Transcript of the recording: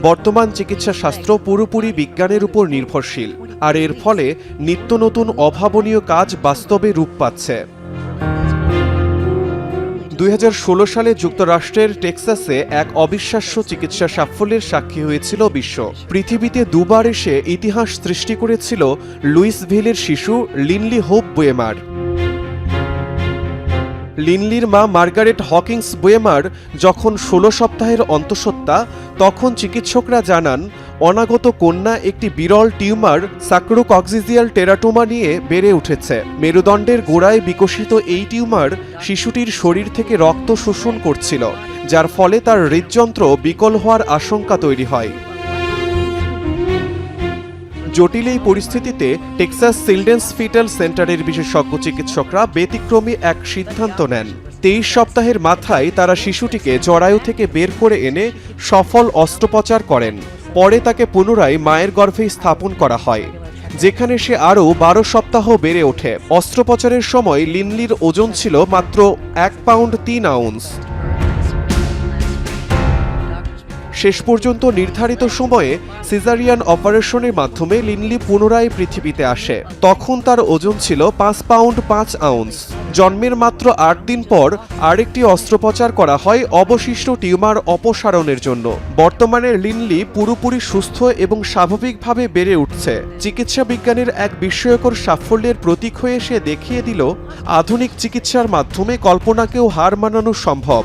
বর্তমান চিকিৎসা শাস্ত্র পুরোপুরি বিজ্ঞানের উপর নির্ভরশীল, আর এর ফলে নিত্য নতুন অভাবনীয় কাজ বাস্তবে রূপ পাচ্ছে। 2016 সালে যুক্তরাষ্ট্রের টেক্সাসে এক অবিশ্বাস্য চিকিৎসা সাফল্যের সাক্ষী হয়েছিল বিশ্ব। পৃথিবীতে দুবার এসে ইতিহাস সৃষ্টি করেছিল লুইসভিলের শিশু লিনলি হোপ বুয়েমার। লিনলির মা মার্গারেট হকিংস বুয়েমার যখন 16 সপ্তাহের অন্তঃসত্ত্বা, তখন চিকিৎসকরা জানান অনাগত কন্যা একটি বিরল টিউমার স্যাক্রোকক্সিজিয়াল টেরাটোমা নিয়ে বেড়ে উঠেছে। মেরুদণ্ডের গোড়ায় বিকশিত এই টিউমার শিশুটির শরীর থেকে রক্ত শোষণ করছিল, যার ফলে তার হৃদযন্ত্র বিকল হওয়ার আশঙ্কা তৈরি হয়। জটিল এই পরিস্থিতিতে টেক্সাস চিলড্রেন্স ফিটাল সেন্টারের বিশেষজ্ঞ চিকিৎসকরা ব্যতিক্রমী এক সিদ্ধান্ত নেন। 23 সপ্তাহের মাথায় তারা শিশুটিকে জরায়ু থেকে বের করে এনে সফল অস্ত্রোপচার করেন। পরে তাকে পুনরায় মায়ের গর্ভে স্থাপন করা হয়, যেখানে সে আরও 12 সপ্তাহ বেড়ে ওঠে। অস্ত্রোপচারের সময় লিনলির ওজন ছিল মাত্র 1 পাউন্ড 3 আউন্স। শেষ পর্যন্ত নির্ধারিত সময়ে সিজারিয়ান অপারেশনের মাধ্যমে লিনলি পুনরায় পৃথিবীতে আসে। তখন তার ওজন ছিল 5 পাউন্ড 5 আউন্স। জন্মের মাত্র 8 দিন পর আরেকটি অস্ত্রোপচার করা হয় অবশিষ্ট টিউমার অপসারণের জন্য। বর্তমানে লিনলি পুরোপুরি সুস্থ এবং স্বাভাবিকভাবে বেড়ে উঠছে। চিকিৎসা বিজ্ঞানের এক বিস্ময়কর সাফল্যের প্রতীক হয়ে সে দেখিয়ে দিল আধুনিক চিকিৎসার মাধ্যমে কল্পনাকেও হার মানানো সম্ভব।